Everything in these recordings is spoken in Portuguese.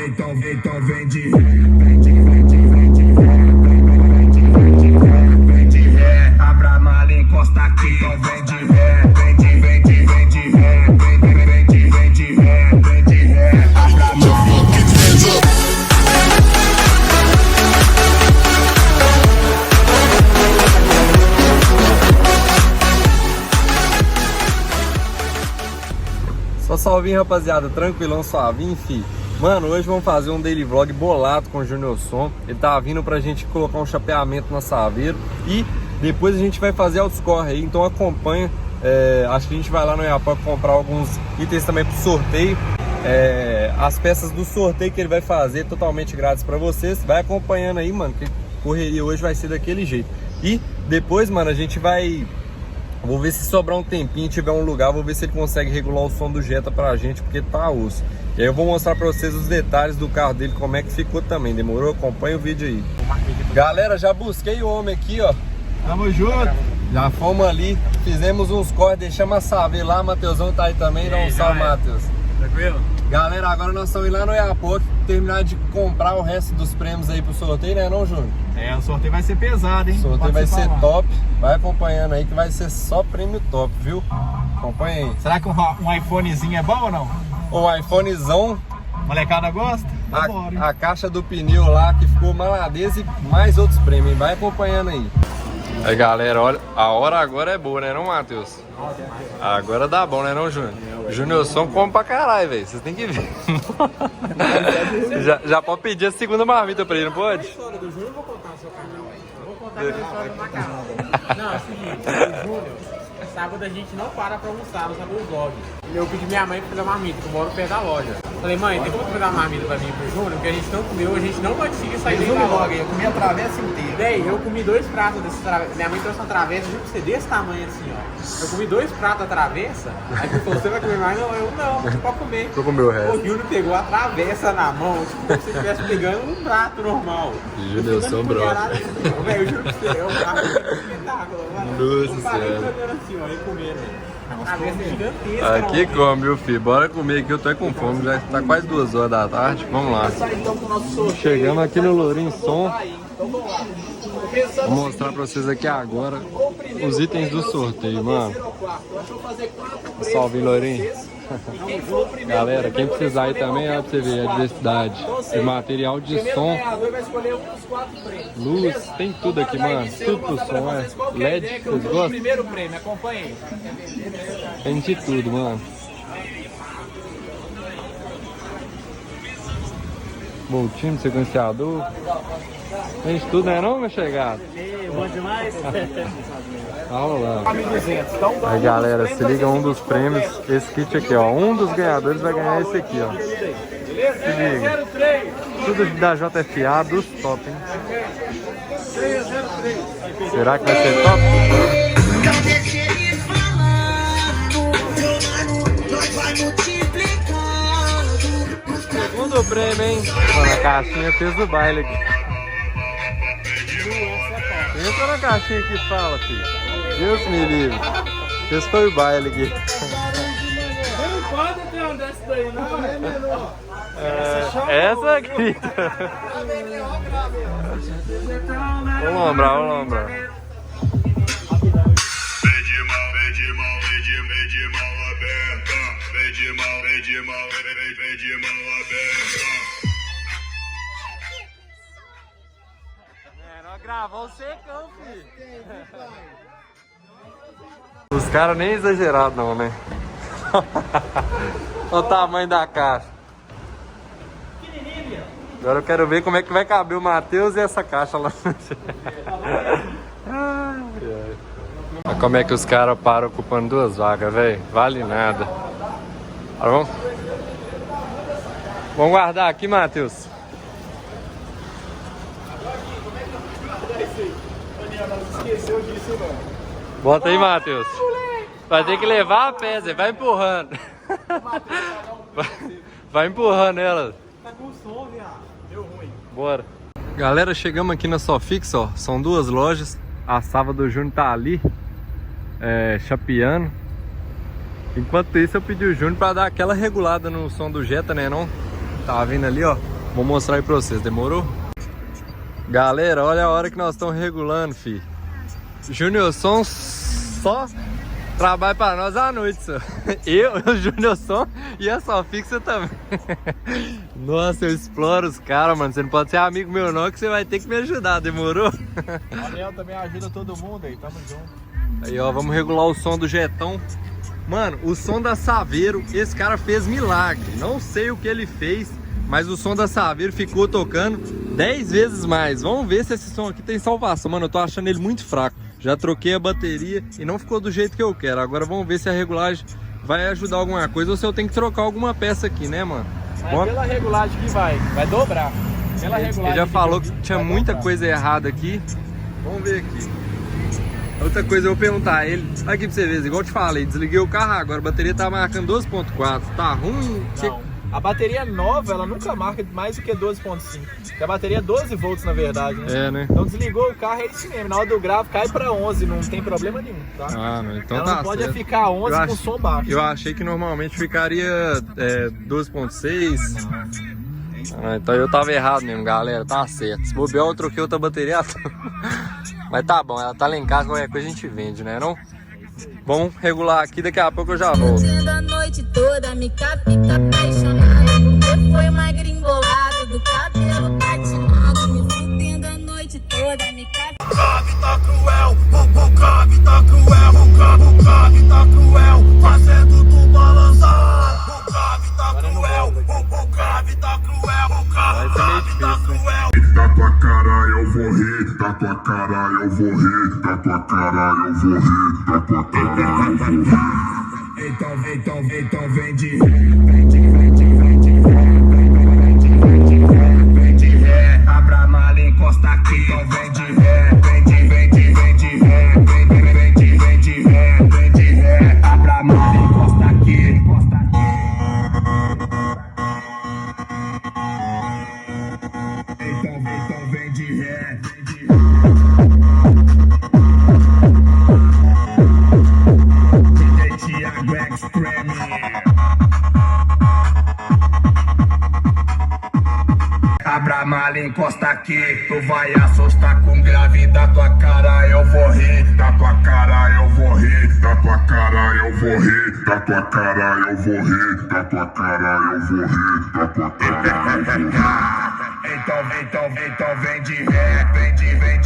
então vem de ré, vem de ré, vem de ré, abra a mala, encosta aqui, então vem de ré, vem de ré, vem de ré, vem de ré, abra a mala. Só salvinho, rapaziada, tranquilão, suavinho, fi. Mano, hoje vamos fazer um daily vlog bolado com o Júnior Som. Ele tá vindo pra gente colocar um chapeamento na Saveiro e depois a gente vai fazer autoscore aí, então acompanha. Acho que a gente vai lá no Iapoc comprar alguns itens também pro sorteio. As peças do sorteio que ele vai fazer totalmente grátis pra vocês. Vai acompanhando aí, mano, que a correria hoje vai ser daquele jeito. E depois, mano, a gente vai... Vou ver se sobrar um tempinho, tiver um lugar, vou ver se ele consegue regular o som do Jetta pra gente, porque tá osso. E aí eu vou mostrar pra vocês os detalhes do carro dele, como é que ficou também, demorou? Acompanha o vídeo aí. Galera, já busquei o homem aqui, ó. Tamo junto. Já fomos ali, fizemos uns cortes, deixamos a Saveiro lá, Matheusão tá aí também, dá um salve, Matheus. Tranquilo? Galera, agora nós estamos indo lá no Iapoc, terminar de comprar o resto dos prêmios aí pro sorteio, né não, Júnior? O sorteio vai ser pesado, hein? O sorteio vai ser top, vai acompanhando aí que vai ser só prêmio top, viu? Acompanha aí. Será que um iPhonezinho é bom ou não? O iPhonezão, Molecada gosta? a caixa do pneu lá que ficou maladeza e mais outros prêmios, hein? Vai acompanhando aí. Aí galera, olha, a hora agora é boa, né não, Matheus? Agora dá bom, né não, Júnior? Júnior Som come pra caralho, velho, vocês têm que ver. já pode pedir a segunda marmita pra ele, não pode? A história do Júnior eu vou contar no seu canal aí. Eu vou contar a história do macarrão. Não, é o seguinte, o Júnior, sábado a gente não para pra almoçar, no sábado do vlog. Eu pedi minha mãe pra fazer uma marmita, que eu moro perto da loja. Falei, mãe, tem como fazer uma marmita pra mim e pro Júnior? Porque a gente não comeu, a gente não conseguiu sair dentro da loja. Eu comi a travessa inteira. Daí, eu comi 2 pratos desse travessa. Minha mãe trouxe uma travessa, juro pra você, desse tamanho assim, ó. Eu comi 2 pratos da travessa. Aí ele falou, você vai comer mais? Não, eu não, você pode comer. Vou comer o resto. O Júnior pegou a travessa na mão, tipo, como se ele estivesse pegando um prato normal. Júnior Som, bro. Velho, eu juro pra você, é um espetáculo, mano. Nossa senhora. Assim, ó, e comendo, velho. A travessa é gigantesca. Aqui come, meu filho, bora comer aqui, eu tô com fome, já tá quase 2 horas da tarde, vamos lá. Chegamos aqui no Lourinho Som. Vou mostrar pra vocês aqui agora os itens do sorteio, mano. Salve, Lourinho. Galera, quem precisar aí também, olha pra você ver a diversidade de material de som, luz, tem tudo aqui, mano. Tudo pro som, LED, vocês gostam? Primeiro prêmio, acompanha aí. Tem de tudo, mano. Voltinho, sequenciador. Tem de tudo, né não, meu chegado? Bom demais. Vamos lá. Aí galera, se liga um dos prêmios, esse kit aqui, ó. Um dos ganhadores vai ganhar esse aqui, ó. Se liga. Tudo da JFA, dos top, hein? Será que vai ser top? Segundo prêmio, hein? Mano, a caixinha fez o baile aqui. Entra na caixinha que fala, filho. Deus me livre. Esse foi o baile aqui. Não pode ter um desse daí, não, é menor. Essa aqui. Vamos lembrar, vamos lembrar. Nós gravamos o secão, filho. Os caras nem exageraram não, né? Olha o tamanho da caixa. Agora eu quero ver como é que vai caber o Matheus e essa caixa lá. Olha como é que os caras param ocupando 2 vagas, velho. Vale nada. Tá, vamos guardar aqui, Matheus. Bota aí, Matheus. Vai ter que levar a pé, Zé. Vai empurrando. Vai empurrando ela. Tá com som, viado. Deu ruim. Bora. Galera, chegamos aqui na Sofix, ó. São 2 lojas. A Sava do Júnior tá ali, chapeando. Enquanto isso, eu pedi o Júnior pra dar aquela regulada no som do Jetta, né, não? Tava vindo ali, ó. Vou mostrar aí pra vocês, demorou? Galera, olha a hora que nós estamos regulando, fi. Júnior Som só trabalha pra nós à noite, só. Eu, o Júnior Som e a Só Fixa também. Nossa, eu exploro os caras, mano. Você não pode ser amigo meu não, que você vai ter que me ajudar, demorou? O Ariel também ajuda todo mundo aí, tamo junto. Aí, ó, vamos regular o som do Jetão. Mano, o som da Saveiro, esse cara fez milagre. Não sei o que ele fez, mas o som da Saveiro ficou tocando 10 vezes mais. Vamos ver se esse som aqui tem salvação. Mano, eu tô achando ele muito fraco. Já troquei a bateria e não ficou do jeito que eu quero. Agora vamos ver se a regulagem vai ajudar alguma coisa ou se eu tenho que trocar alguma peça aqui, né, mano? Mas pela regulagem que vai dobrar. Pela regulagem Ele já falou que vai tinha muita dobrar. coisa errada aqui. Vamos ver aqui. Outra coisa, eu vou perguntar a ele. Aqui pra você ver, igual eu te falei, desliguei o carro agora, a bateria tá marcando 12.4. Tá ruim? Não, a bateria nova, ela nunca marca mais do que 12.5. Porque a bateria é 12 volts, na verdade, né? É, né? Então desligou o carro, é isso mesmo. Na hora do grave, cai pra 11, não tem problema nenhum, tá? Ah, não, então ela tá não pode certo. ficar 11 Eu com ach- som baixo. Eu achei que normalmente ficaria 12.6. Ah, então eu tava errado mesmo, galera. Tá certo. Se bobear, eu troquei outra bateria. Mas tá bom, ela tá lá em casa, qualquer coisa a gente vende, né? Não? Vamos regular aqui, daqui a pouco eu já volto. A noite toda me fica apaixonada. Porque foi uma gringolada do cabelo patinado. Me fudendo a noite toda, me O Gabi tá cruel, o Gabi tá cruel, o Gabi tá cruel, fazendo tu balançar. O Gabi tá cruel, o Gabi tá cruel, o Gabi tá cruel. Da tua cara eu vou rir, da tua cara eu vou rir, da tua cara eu vou rir, da tua cara eu vou rir. Então vem de ré, vem de ré, vem de ré, abra a mala e encosta aqui. Então vem de ré, vem de ré, vem de ré, abra a mala e encosta aqui, encosta aqui. Então vem de ré, vem de ré. DJ Thiago Extreme. Abra a mala e encosta aqui. Tu vai assustar com grave da tua cara, eu vou rir. Da tua cara eu vou rir. Da tua cara eu vou rir. Da tua cara eu vou rir. Da tua cara eu vou rir. Da tua cara eu vou rir. Então vem de ré, vem de ré,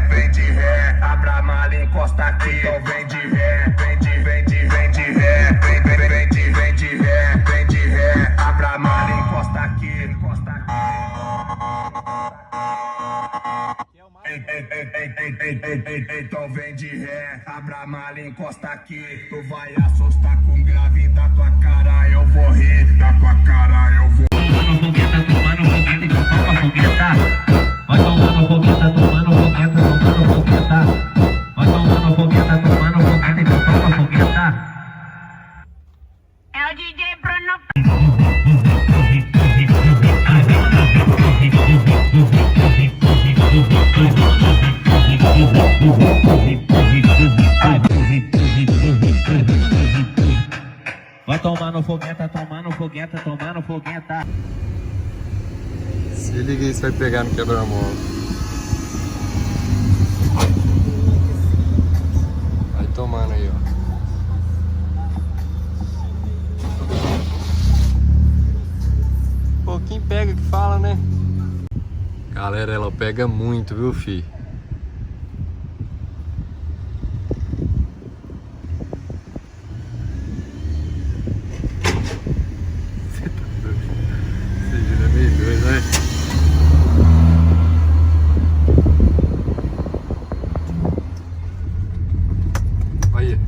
vem de ré, abra a mala e encosta aqui. Então vem de ré, vem de ré, vem de ré, abra a mala e encosta aqui, encosta aqui. Então vem de ré, abra a mala e encosta aqui. Tu vai assustar com grave da tua cara, eu vou rir, da tua cara eu vou. É o DJ Bruno. Vai tomar no fogueta, tomar no fogueta, tomar no fogueta. Se liga aí, você vai pegar no quebra-mola. Vai tomando aí, ó. Pouquinho pega que fala, né? Galera, ela pega muito, viu, fi? Você tá doido? Esse giro é meio doido, né? Olha.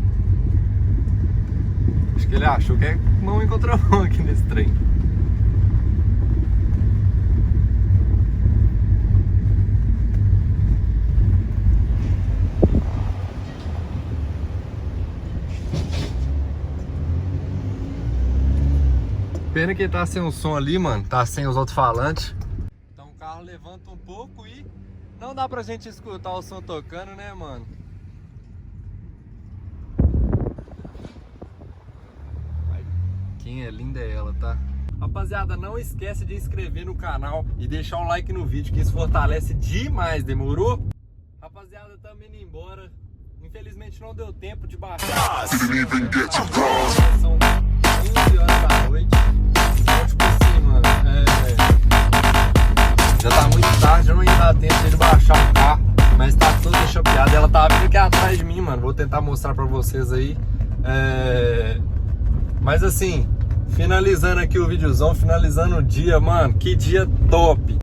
Acho que ele achou que é mão em contramão aqui nesse trem. Pena que tá sem o som ali, mano. Tá sem os alto-falantes. Então o carro levanta um pouco e não dá pra gente escutar o som tocando, né, mano? Quem é linda é ela, tá? Rapaziada, não esquece de inscrever no canal e deixar um like no vídeo, que isso fortalece demais, demorou? Rapaziada, estamos indo embora. Infelizmente não deu tempo de baixar. São 11 horas da noite. Então, tipo assim, mano, já tá muito tarde, eu não ia dar tempo de baixar o carro, mas tá toda chapeada. Ela tá vindo aqui atrás de mim, mano. Vou tentar mostrar pra vocês aí. Mas assim, finalizando aqui o videozão, finalizando o dia, mano, que dia top!